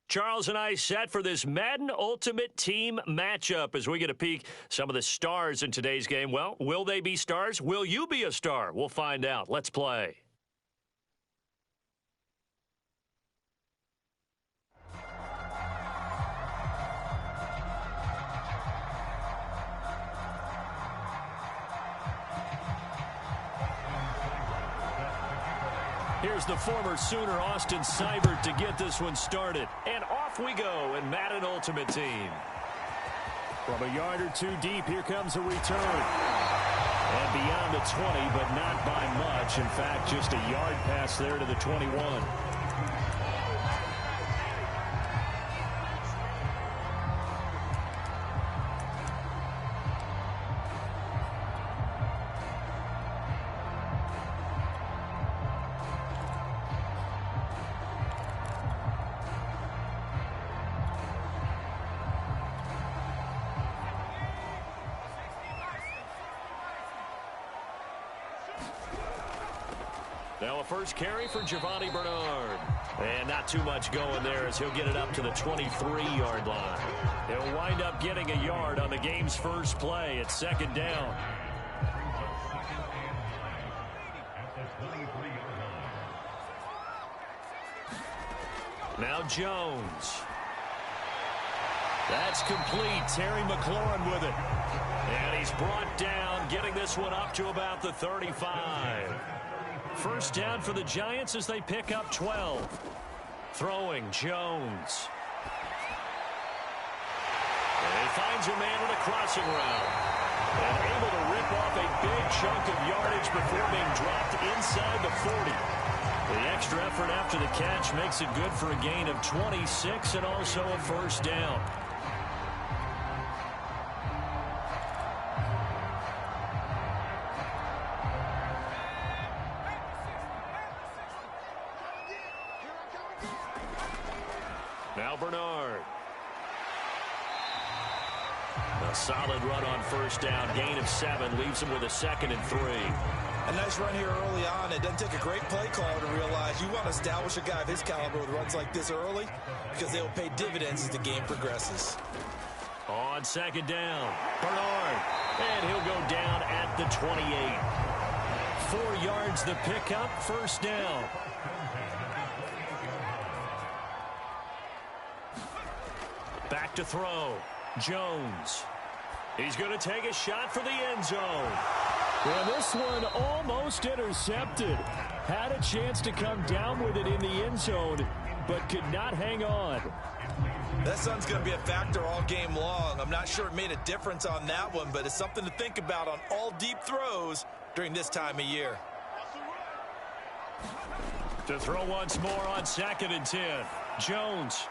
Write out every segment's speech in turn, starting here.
Charles and I set for this Madden Ultimate Team matchup as we get a peek some of the stars in today's game. Well, will they be stars? Will you be a star? We'll find out. Let's play. Here's the former Sooner, Austin Seibert, to get this one started. And off we go in Madden Ultimate Team. From a yard or two deep, here comes a return. And beyond the 20, but not by much. In fact, just a yard pass there to the 21. Now a first carry for Giovanni Bernard. And not too much going there as he'll get it up to the 23-yard line. He'll wind up getting a yard on the game's first play. It's second down. Now Jones. That's complete. Terry McLaurin with it. And he's brought down, getting this one up to about the 35. First down for the Giants as they pick up 12. Throwing, Jones. And he finds a man on a crossing route. And able to rip off a big chunk of yardage before being dropped inside the 40. The extra effort after the catch makes it good for a gain of 26 and also a first down. Now Bernard. A solid run on first down. Gain of 7 leaves him with a 2nd and 3. A nice run here early on. It doesn't take a great play caller to realize you want to establish a guy of his caliber with runs like this early because they will pay dividends as the game progresses. On second down, Bernard. And he'll go down at the 28. 4 yards the pickup, first down. Back to throw. Jones. He's going to take a shot for the end zone. Well, this one almost intercepted. Had a chance to come down with it in the end zone, but could not hang on. That sun's going to be a factor all game long. I'm not sure it made a difference on that one, but it's something to think about on all deep throws during this time of year. To throw once more on 2nd and 10. Jones.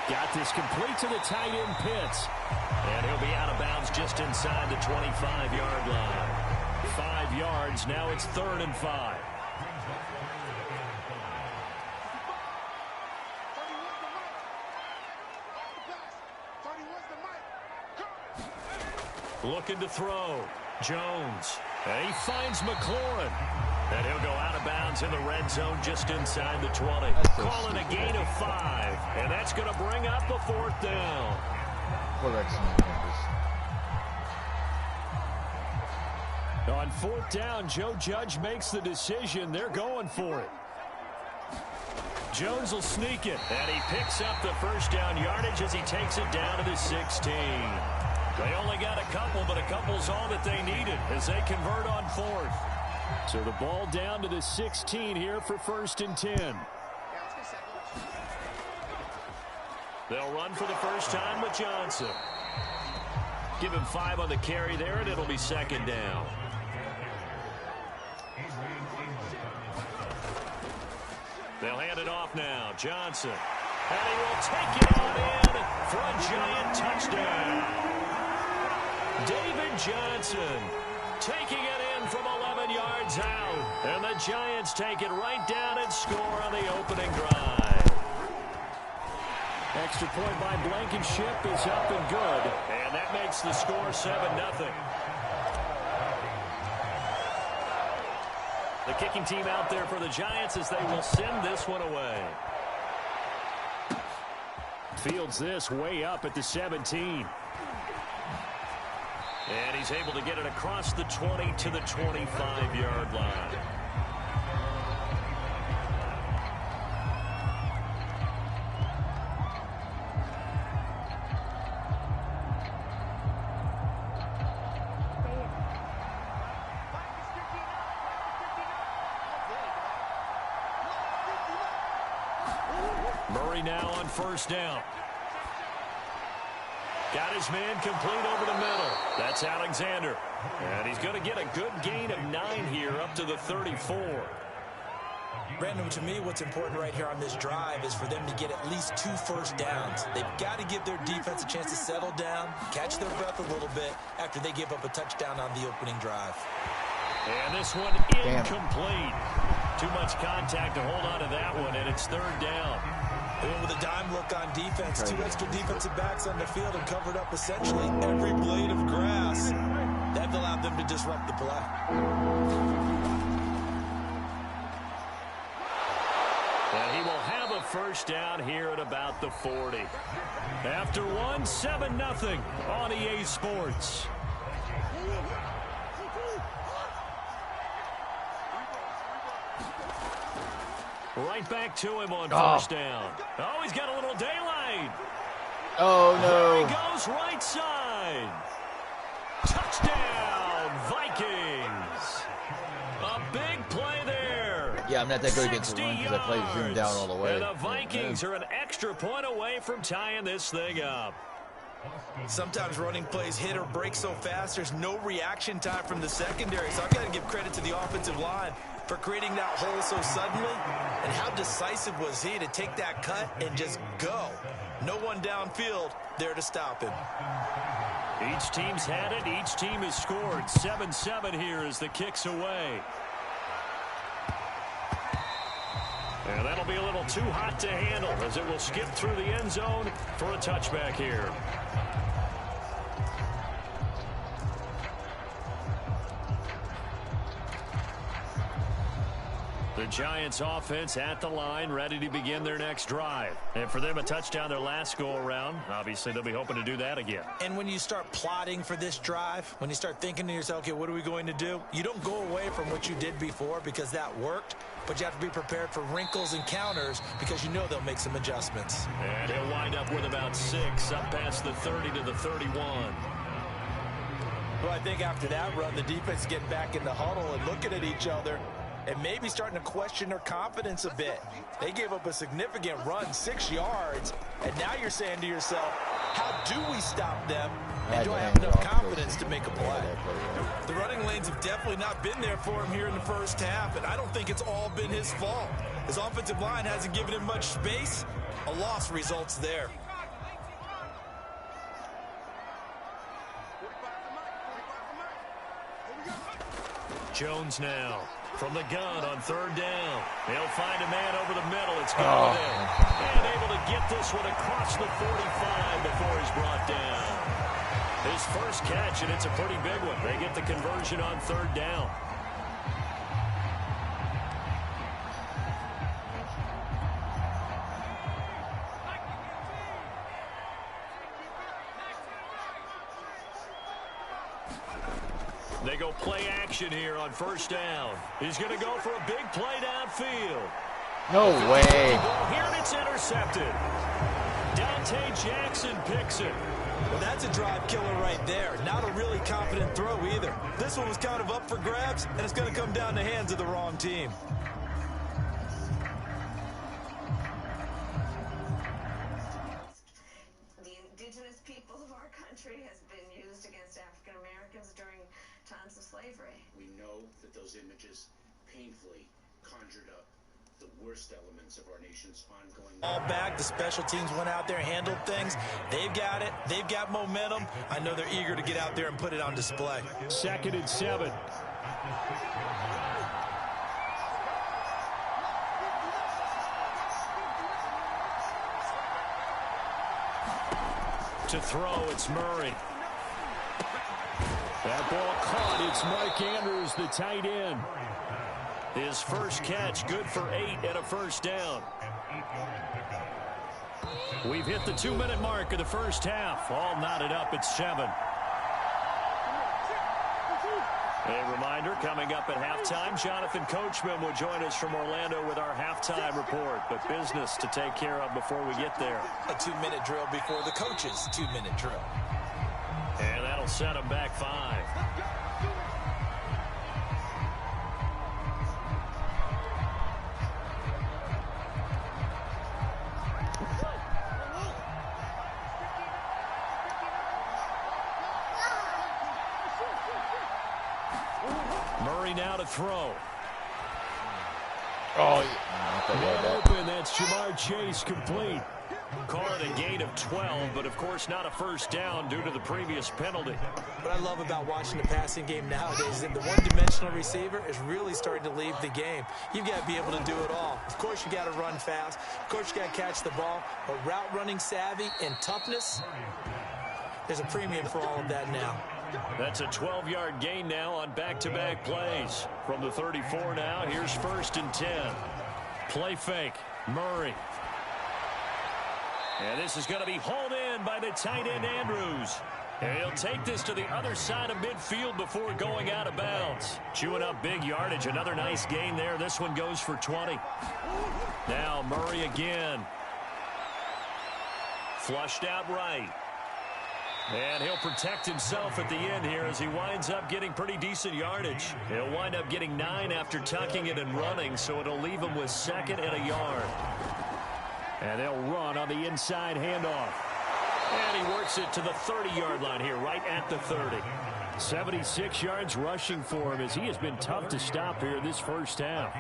Got this complete to the tight end Pitts. And he'll be out of bounds just inside the 25-yard line. 5 yards, now it's 3rd and 5. Looking to throw. Jones. And he finds McLaurin. And he'll go out of bounds in the red zone just inside the 20. Calling a gain of 5. And that's going to bring up a 4th down. On 4th down, Joe Judge makes the decision. They're going for it. Jones will sneak it. And he picks up the first down yardage as he takes it down to the 16. They only got a couple, but a couple's all that they needed as they convert on 4th. So the ball down to the 16 here for 1st and 10. They'll run for the first time with Johnson. Give him 5 on the carry there, and it'll be 2nd down. They'll hand it off now. Johnson. And he will take it on in for a giant touchdown. David Johnson taking it in from 11 yards out. And the Giants take it right down and score on the opening drive. Extra point by Blankenship is up and good. And that makes the score 7-0. The kicking team out there for the Giants as they will send this one away. Fields this way up at the 17. And he's able to get it across the 20 to the 25-yard line. Murray now on first down. Got his man complete over the middle. That's Alexander. And he's going to get a good gain of 9 here up to the 34. Brandon, to me, what's important right here on this drive is for them to get at least 2 first downs. They've got to give their defense a chance to settle down, catch their breath a little bit after they give up a touchdown on the opening drive. And this one incomplete. Too much contact to hold on to that one, and it's 3rd down. And with a dime look on defense, 2 extra defensive backs on the field and covered up essentially every blade of grass. That allowed them to disrupt the play. And he will have a first down here at about the 40. After one, 7-0 on EA Sports. Right back to him on first down. Oh, he's got a little daylight. Oh, no. There he goes right side. Touchdown, Vikings. A big play there. Yeah, I'm not that good against the run because I played zoomed down all the way. And the Vikings are an extra point away from tying this thing up. Sometimes running plays hit or break so fast, there's no reaction time from the secondary. So I've got to give credit to the offensive line for creating that hole so suddenly. And how decisive was he to take that cut and just go? No one downfield there to stop him. Each team's had it. Each team has scored. 7-7 here as the kick's away. And that'll be a little too hot to handle as it will skip through the end zone for a touchback here. The Giants offense at the line, ready to begin their next drive. And for them, a touchdown their last go-around. Obviously, they'll be hoping to do that again. And when you start plotting for this drive, when you start thinking to yourself, okay, what are we going to do? You don't go away from what you did before because that worked, but you have to be prepared for wrinkles and counters because you know they'll make some adjustments. And he'll wind up with about 6 up past the 30 to the 31. Well, I think after that run, the defense getting back in the huddle and looking at each other and maybe starting to question their confidence a bit. They gave up a significant run, 6 yards, and now you're saying to yourself, how do we stop them, and do I have enough confidence to make a play? The running lanes have definitely not been there for him here in the first half, and I don't think it's all been his fault. His offensive line hasn't given him much space. A loss results there. Jones now from the gun on 3rd down. They'll find a man over the middle. It's got it in. And able to get this one across the 45 before he's brought down. His first catch, and it's a pretty big one. They get the conversion on 3rd down. They go play action here on 1st down. He's going to go for a big play downfield. No way. Here and it's intercepted. Dante Jackson picks it. Well, that's a drive killer right there. Not a really confident throw either. This one was kind of up for grabs, and it's going to come down the hands of the wrong team. The indigenous people of our country has been used against African Americans during times of slavery. We know that those images painfully conjured up the worst elements of our nation's ongoing... All back, the special teams went out there, handled things. They've got it. They've got momentum. I know they're eager to get out there and put it on display. 2nd and 7. To throw, it's Murray. That ball caught. It's Mike Andrews, the tight end. His first catch, good for 8 and a first down. We've hit the 2-minute mark of the first half. All knotted up at 7. A reminder, coming up at halftime, Jonathan Coachman will join us from Orlando with our halftime report. But business to take care of before we get there. A 2-minute drill before the coach's 2-minute drill. And that'll set them back 5. Murray now to throw. Oh, Wide open, that's Jamar Chase complete. Call it a gain of 12, but of course not a first down due to the previous penalty. What I love about watching the passing game nowadays is that the one-dimensional receiver is really starting to leave the game. You've got to be able to do it all. Of course, you got to run fast. Of course, you got to catch the ball. But route running savvy and toughness, there's a premium for all of that now. That's a 12-yard gain now on back-to-back plays. From the 34 now, here's 1st and 10. Play fake, Murray. And this is going to be hauled in by the tight end, Andrews. And he'll take this to the other side of midfield before going out of bounds. Chewing up big yardage. Another nice gain there. This one goes for 20. Now Murray again. Flushed out right. And he'll protect himself at the end here as he winds up getting pretty decent yardage. He'll wind up getting 9 after tucking it and running, so it'll leave him with 2nd and a yard. And they'll run on the inside handoff. And he works it to the 30-yard line here, right at the 30. 76 yards rushing for him as he has been tough to stop here this first half.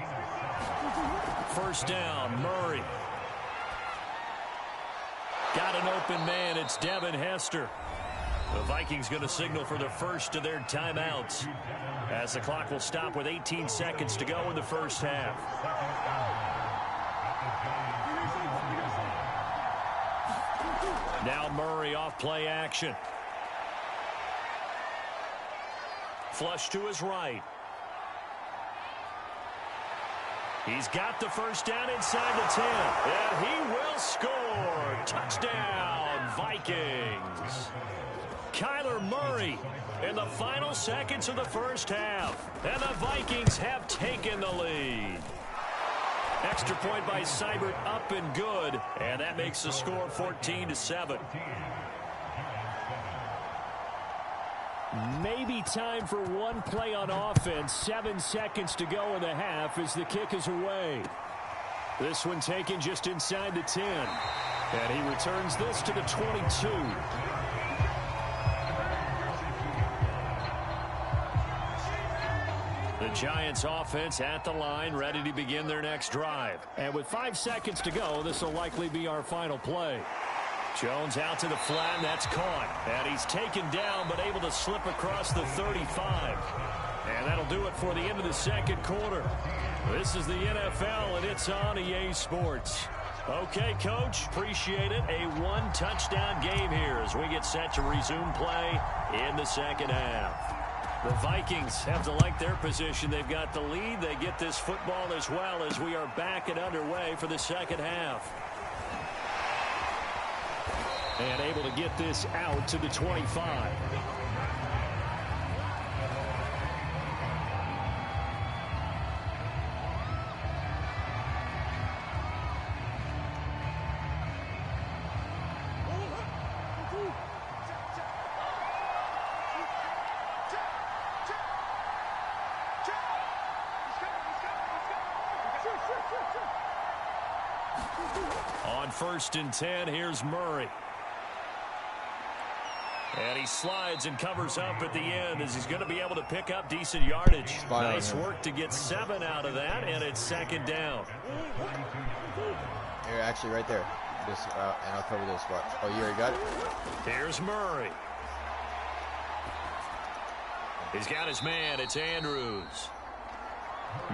First down, Murray. Got an open man. It's Devin Hester. The Vikings going to signal for the first of their timeouts as the clock will stop with 18 seconds to go in the first half. Now Murray off play action. Flush to his right. He's got the first down inside the 10. And he will score. Touchdown, Vikings. Kyler Murray in the final seconds of the first half. And the Vikings have taken the lead. Extra point by Seibert up and good. And that makes the score 14-7. Maybe time for one play on offense. 7 seconds to go in the half as the kick is away. This one taken just inside the 10. And he returns this to the 22. The Giants offense at the line, ready to begin their next drive. And with 5 seconds to go, this will likely be our final play. Jones out to the flat, and that's caught. And he's taken down, but able to slip across the 35. And that'll do it for the end of the second quarter. This is the NFL, and it's on EA Sports. Okay, Coach, appreciate it. A one-touchdown game here as we get set to resume play in the second half. The Vikings have to like their position. They've got the lead. They get this football as well as we are back and underway for the second half. And able to get this out to the 25. On 1st and 10, here's Murray. And he slides and covers up at the end as he's going to be able to pick up decent yardage. Nice work to get 7 out of that, and it's second down. You're actually right there. This and I'll cover this. Watch. Oh, you already got it? Here's Murray. He's got his man. It's Andrews.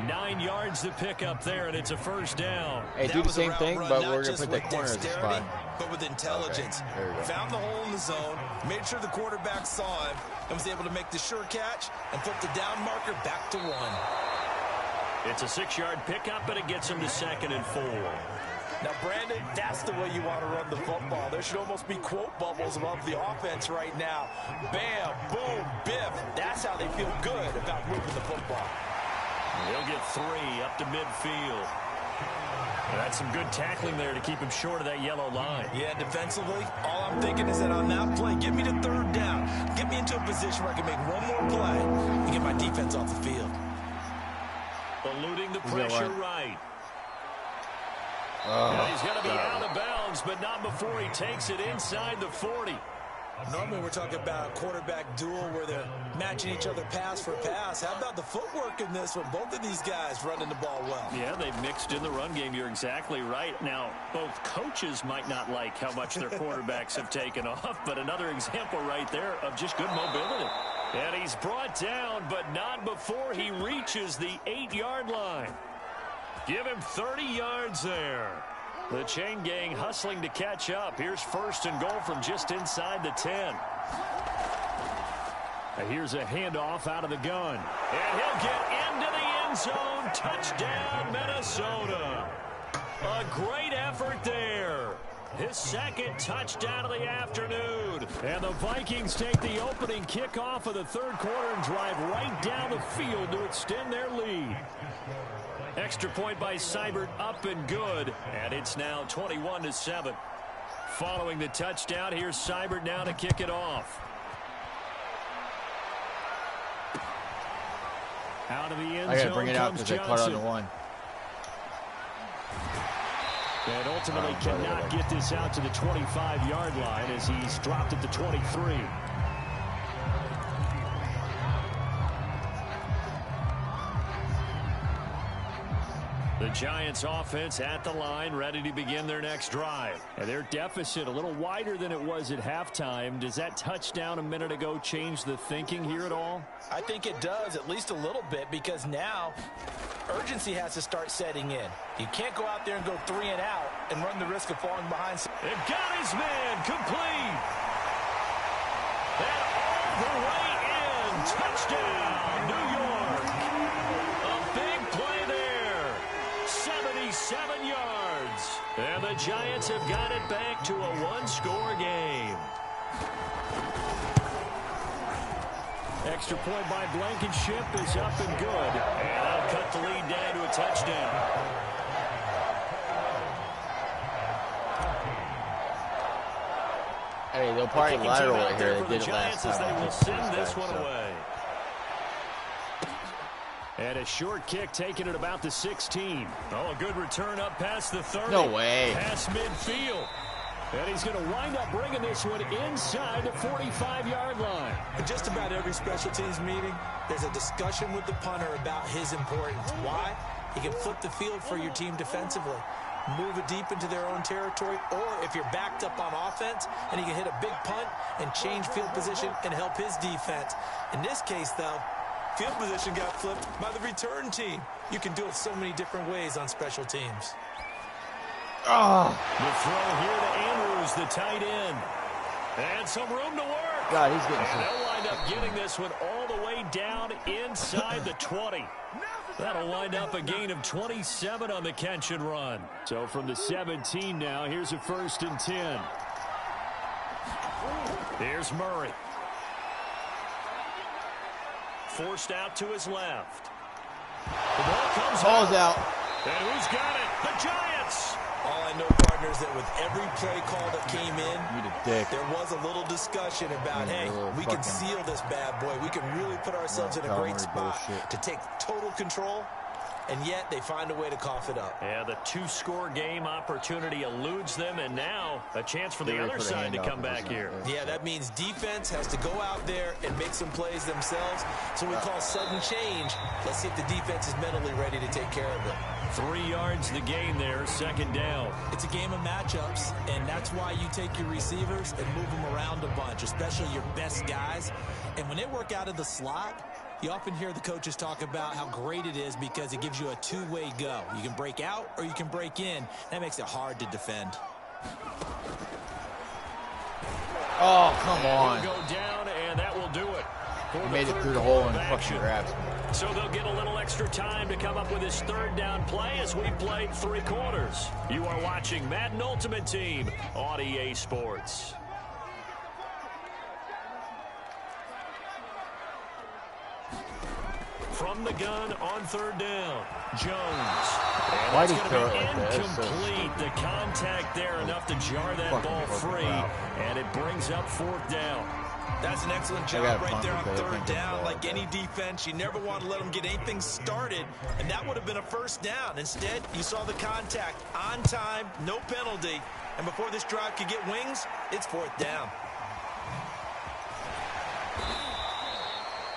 9 yards to pick up there, and it's a first down. Hey, do the same thing, but we're going to put the corner in the spot. But with intelligence. Okay, there we go. Found the hole in the zone, made sure the quarterback saw him, and was able to make the sure catch and put the down marker back to 1. It's a 6-yard pickup, and it gets him to 2nd and 4. Now, Brandon, that's the way you want to run the football. There should almost be quote bubbles above the offense right now. Bam, boom, biff. That's how they feel good about moving the football. He'll get 3 up to midfield. That's some good tackling there to keep him short of that yellow line. Yeah, defensively, all I'm thinking is that on that play, get me to 3rd down. Get me into a position where I can make one more play and get my defense off the field. Eluding the pressure right. And he's going to be out of bounds, but not before he takes it inside the 40. Normally we're talking about a quarterback duel where they're matching each other pass for pass. How about the footwork in this one? Both of these guys running the ball well. Yeah, they've mixed in the run game. You're exactly right. Now, both coaches might not like how much their quarterbacks have taken off, but another example right there of just good mobility. And he's brought down, but not before he reaches the 8-yard line. Give him 30 yards there. The chain gang hustling to catch up. Here's 1st and goal from just inside the 10. Here's a handoff out of the gun. And he'll get into the end zone. Touchdown, Minnesota. A great effort there. His 2nd touchdown of the afternoon. And the Vikings take the opening kickoff of the 3rd quarter and drive right down the field to extend their lead. Extra point by Seibert, up and good. And it's now 21-7. Following the touchdown, here's Seibert now to kick it off. Out of the end zone. I gotta bring it out because I caught on the 1. And ultimately cannot get this out to the 25-yard line as he's dropped at the 23. The Giants offense at the line, ready to begin their next drive. And their deficit a little wider than it was at halftime. Does that touchdown a minute ago change the thinking here at all? I think it does, at least a little bit, because now urgency has to start setting in. You can't go out there and go 3 and out and run the risk of falling behind. It got his man complete. And all the way in. Touchdown, New York. A big play there. 77 yards. And the Giants have got it back to a 1-score game. Extra point by Blankenship is up and good. And that'll cut the lead down to a touchdown. Hey, they'll probably lateral right here. They did it last time. They will send this one away. And a short kick taken at about the 16. Oh, a good return up past the 30. No way. Past midfield. And he's going to wind up bringing this one inside the 45-yard line. In just about every special teams meeting, there's a discussion with the punter about his importance. Why? He can flip the field for your team defensively, move it deep into their own territory, or if you're backed up on offense, and he can hit a big punt and change field position and help his defense. In this case, though, field position got flipped by the return team. You can do it so many different ways on special teams. The throw here to Andrews, the tight end. And some room to work. God, he's getting some. They'll wind up getting this one all the way down inside the 20. That'll wind up a gain of 27 on the catch and run. So from the 17 now, here's a 1st and 10. Here's Murray. Forced out to his left. The ball comes out. And who's got it? The Giants. All I know, partners, that with every play call that came in, there was a little discussion about, hey, we can seal this bad boy. We can really put ourselves in a great spot to take total control, and yet they find a way to cough it up. Yeah, the 2-score game opportunity eludes them, and now a chance for the other side to come back here. Yeah, that means defense has to go out there and make some plays themselves. So we call sudden change. Let's see if the defense is mentally ready to take care of it. 3 yards the gain there, 2nd down. It's a game of matchups, and that's why you take your receivers and move them around a bunch, especially your best guys. And when they work out of the slot, you often hear the coaches talk about how great it is because it gives you a two-way go. You can break out or you can break in. That makes it hard to defend. Oh, come on. Go down, and that will do it. He made it through the hole and fucking grabs me. So they'll get a little extra time to come up with his third down play as we played 3 quarters. You are watching Madden Ultimate Team on EA Sports. From the gun on 3rd down, Jones. And Why that's did he going to throw be it like that? incomplete. The contact there enough to jar that ball free, and it brings up 4th down. That's an excellent job right there on 3rd down. Like any defense, you never want to let them get anything started, and that would have been a 1st down. Instead, you saw the contact on time, no penalty, and before this drive could get wings, it's 4th down.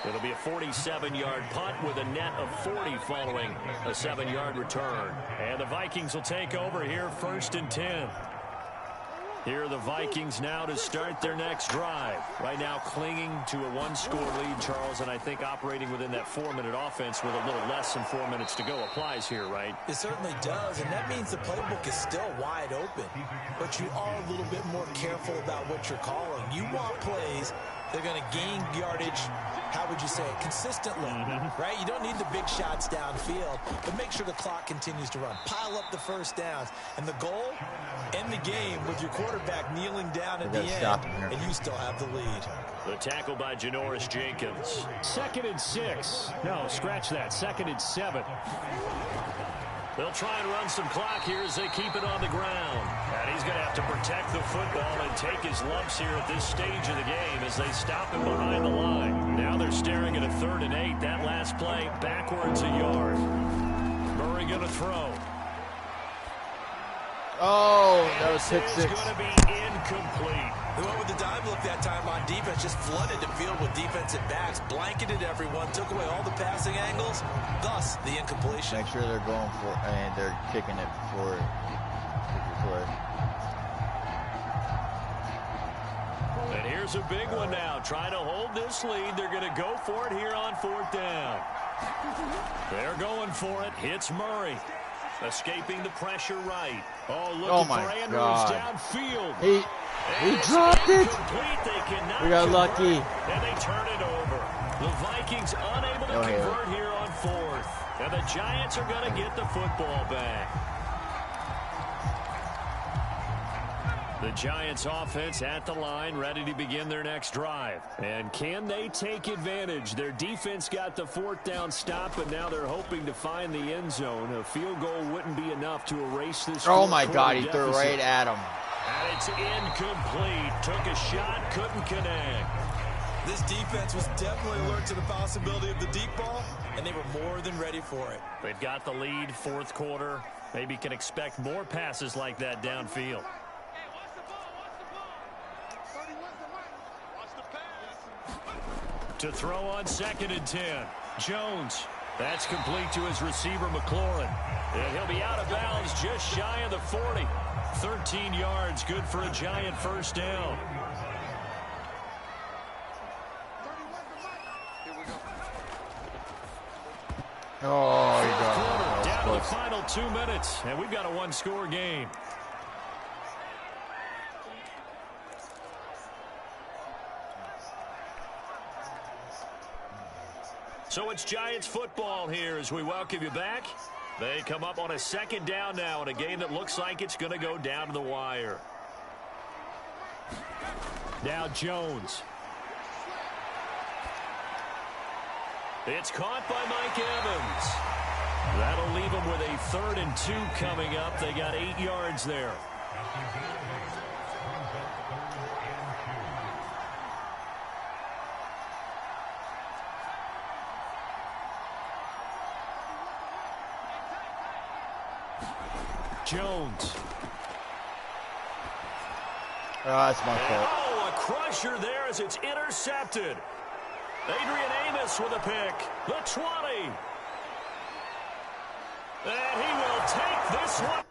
It'll be a 47-yard punt with a net of 40 following a 7-yard return. And the Vikings will take over here 1st and 10. Here are the Vikings now to start their next drive. Right now clinging to a 1-score lead, Charles, and I think operating within that 4-minute offense with a little less than 4 minutes to go applies here, right? It certainly does, and that means the playbook is still wide open. But you are a little bit more careful about what you're calling. You want plays that are going to gain yardage, how would you say it, consistently, right? You don't need the big shots downfield, but make sure the clock continues to run. Pile up the 1st downs. And the goal, end the game with your quarterback kneeling down at the end, and you still have the lead. The tackle by Janoris Jenkins. 2nd and 6. No, scratch that. 2nd and 7. They'll try and run some clock here as they keep it on the ground. And he's going to have to protect the football and take his lumps here at this stage of the game as they stop him behind the line. Now they're staring at a 3rd and 8. That last play backwards a yard. Murray going to throw. Oh, that was pick 6. It's going to be incomplete. They went with the dive look that time on defense, just flooded the field with defensive backs, blanketed everyone, took away all the passing angles, thus the incompletion. Make sure they're going for it, and they're kicking it before it. And here's a big one now. Trying to hold this lead. They're going to go for it here on 4th down. They're going for it. Hits Murray. Escaping the pressure right. Oh, looking for Andrews downfield. He dropped it. We got lucky. And they turn it over. The Vikings unable to convert here on 4th. And the Giants are going to get the football back. The Giants offense at the line, ready to begin their next drive. And can they take advantage? Their defense got the 4th down stop, but now they're hoping to find the end zone. A field goal wouldn't be enough to erase this. Oh my God, he threw right at him. And it's incomplete. Took a shot, couldn't connect. This defense was definitely alert to the possibility of the deep ball, and they were more than ready for it. They've got the lead, 4th quarter. Maybe can expect more passes like that downfield. To throw on 2nd and 10. Jones. That's complete to his receiver, McLaurin. And he'll be out of bounds just shy of the 40. 13 yards, good for a Giant 1st down. Oh, he got it. Down to the final 2 minutes, and we've got a 1-score game. So it's Giants football here as we welcome you back. They come up on a 2nd down now in a game that looks like it's going to go down to the wire. Now Jones. It's caught by Mike Evans. That'll leave them with a 3rd and 2 coming up. They got 8 yards there. Jones. Oh, that's my fault. Oh, a crusher there as it's intercepted. Adrian Amos with a pick. The 20. And he will take this one.